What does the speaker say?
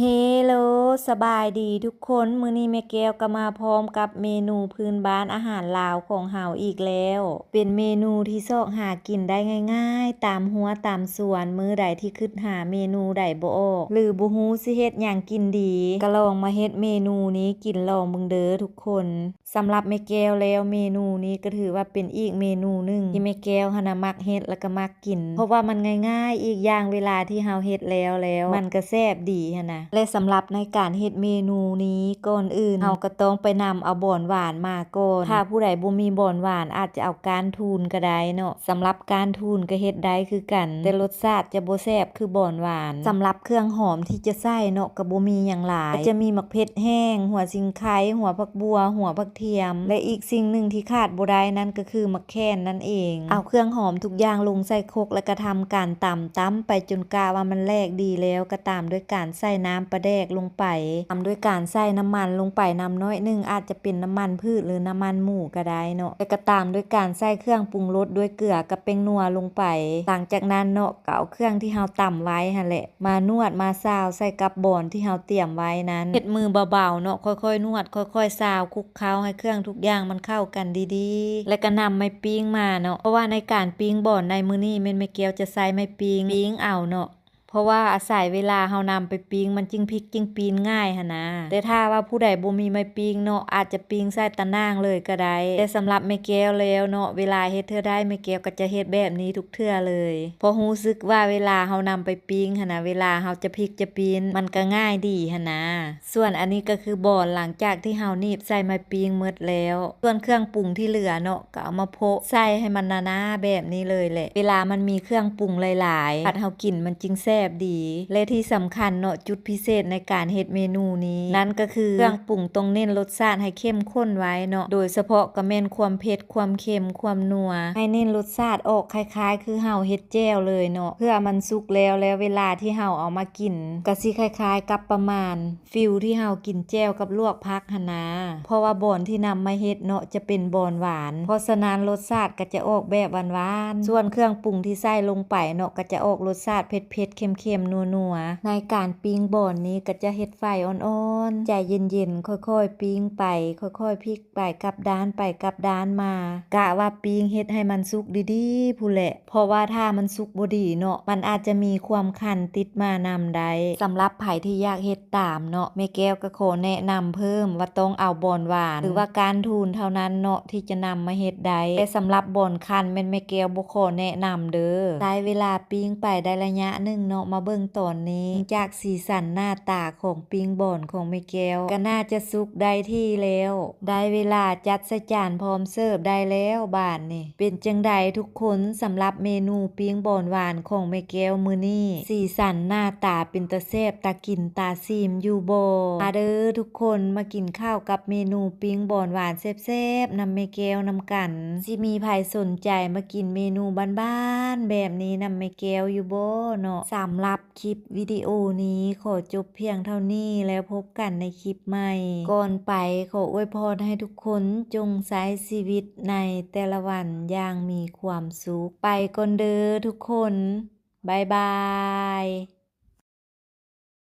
เฮโลสบายดีทุกคนมื้อนี้แม่แก้วก็มาพร้อมกับเมนูพื้นบ้านอาหารลาวของเฮาอีกแล้วเป็นเมนูที่ซอกหากินได้ง่ายๆตามหัวตามสวนมื้อใดที่คิดหาเมนูใดบ่ออกหรือบ่ฮู้สิเฮ็ดหยังกินดีก็ลองมาเฮ็ดเมนูนี้กินลองเบิ่งเด้อทุกคนสำหรับแม่แก้วแล้วเมนูนี้ก็ถือว่าเป็นอีกเมนูหนึ่งที่แม่แก้วหั้นน่ะมักเฮ็ดแล้วก็มักกินเพราะว่ามันง่ายๆอีกอย่างเวลาที่เฮาเฮ็ดแล้วมันก็แซ่บดีหั้นน่ะและสำหรับในการเฮ็ดเมนูนี้ก่อนอื่นเฮาก็ต้องไปนำเอาบ่อนหวานมาก่อนถ้าผู้ใดบ่มีบ่อนหวานอาจจะเอาก้านทูนก็ได้เนาะสำหรับก้านทูนก็เฮ็ดได้คือกันแต่รสชาติจะบ่แซ่บคือบ่อนหวานสำหรับเครื่องหอมที่จะใส่เนาะก็บ่มีหยังหลายก็จะมีมะเขือแห้งหัวสิงไคหัวผักบัวหัวผักเทียมและอีกสิ่งหนึ่งที่ขาดบ่ได้นั่นก็คือมะแคนนั่นเองเอาเครื่องหอมทุกอย่างลงใส่ครกแล้วก็ทำการตำไปจนกะว่ามันแลกดีแล้วก็ตามด้วยการใส่น้ำปลาแดกลงไปตามด้วยการใส่น้ำมันลงไปน้ำน้อยนึงอาจจะเป็นน้ำมันพืชหรือน้ำมันหมูก็ได้เนาะแล้วก็ตามด้วยการใส่เครื่องปรุงรสด้วยเกลือกับแป้งนัวลงไปหลังจากนั้นเนาะก็เอาเครื่องที่เฮาตำไว้หั่นแหละมานวดมาซาวใส่กับบ่อนที่เฮาเตรียมไว้นั้นเฮ็ดมือเบาๆเนาะค่อยๆนวดค่อยๆซาวคลุกเคล้าให้เครื่องทุกอย่างมันเข้ากันดีๆแล้วก็นำไม้ปิ้งมาเนาะเพราะว่าในการปิ้งบ่อนในมื้อนี้แม่แม่เกียวจะใส่ไม้ปิ้งเอาเนาะเพราะว่าอาศัยเวลาเฮานำไปปิ้งมันจึงพลิกจึงปีนง่ายหั่นนะแต่ถ้าว่าผู้ใดบ่มีไม้ปิ้งเนาะอาจจะปิ้งใส่ตะนางเลยก็ได้แต่สำหรับแม่แก้วแล้วเนาะเวลาเฮ็ดเทื่อใดแม่แก้วก็จะเฮ็ดแบบนี้ทุกเทื่อเลยเพราะรู้สึกว่าเวลาเฮานำไปปิ้งหั่นนะเวลาเฮาจะพลิกจะปีนมันก็ง่ายดีหั่นนะส่วนอันนี้ก็คือบ่อนหลังจากที่เฮานีบใส่ไม้ปิ้งหมดแล้วส่วนเครื่องปรุงที่เหลือเนาะก็เอามาโพะใส่ให้มันหนาๆแบบนี้เลยแหละเวลามันมีเครื่องปรุงหลายๆผัดเฮากินมันจึงแซ่บดีและที่สำคัญเนาะจุดพิเศษในการเฮ็ดเมนูนี้นั่นก็คือเครื่องปรุงต้องเน้นรสชาติให้เข้มข้นไว้เนาะโดยเฉพาะก็แม่นความเผ็ดความเค็มความนัวให้เน้นรสชาติออกคล้ายๆคือเฮาเฮ็ดแจ่วเลยเนาะเพื่อมันสุกแล้วเวลาที่เฮาเอามากินก็สิคล้ายๆกับประมาณฟิลที่เฮากินแจ่วกับลวกผักหั่นนะเพราะว่าบ่อนที่นำมาเฮ็ดเนาะจะเป็นบ่อนหวานเพราะฉะนั้นรสชาติก็จะออกแบบหวานๆส่วนเครื่องปรุงที่ใส่ลงไปเนาะก็จะออกรสชาติเผ็ดๆเค็มๆนัวๆในการปิ้งบ่อนนี้ก็จะเฮ็ดไฟอ่อนๆใจเย็นๆค่อยๆปิ้งไปค่อยๆพลิกไปกลับด้านไปกลับด้านมากะว่าปิ้งเฮ็ดให้มันสุกดีๆพู้นแหละเพราะว่าถ้ามันสุกบ่ดีเนาะมันอาจจะมีความคันติดมานำได้สำหรับไผที่อยากเฮ็ดตามเนาะแม่แก้วก็ขอแนะนำเพิ่มว่าต้องเอาบ่อนหวานหรือว่าการทูนเท่านั้นเนาะที่จะนำมาเฮ็ดได้แต่สำหรับบ่อนคันแม่นแม่แก้วบ่ขอแนะนำเด้อใช้เวลาปิ้งไปได้ระยะนึงเนาะมาเบิ่งตอนนี้จากสีสันหน้าตาของปิ้งบ่อนของแม่แก้วก็น่าจะสุกได้ที่แล้วได้เวลาจัดใส่จานพร้อมเสิร์ฟได้แล้วบาดนี่เป็นจังใดทุกคนสำหรับเมนูปิ้งบ่อนหวานของแม่แก้วมื้อนี้สีสันหน้าตาเป็นตาแซ่บตากินตาซีมอยู่บ่มาเด้อทุกคนมากินข้าวกับเมนูปิ้งบ่อนหวานแซ่บๆนำแม่แก้วนำกันสิมีไผสนใจมากินเมนูบ้านๆแบบนี้นำแม่แก้วอยู่บ่เนาะสำหรับคลิปวิดีโอนี้ขอจบเพียงเท่านี้แล้วพบกันในคลิปใหม่ก่อนไปขออวยพรให้ทุกคนจงใช้ชีวิตในแต่ละวันอย่างมีความสุขไปก่อนเด้อทุกคนบ๊ายบาย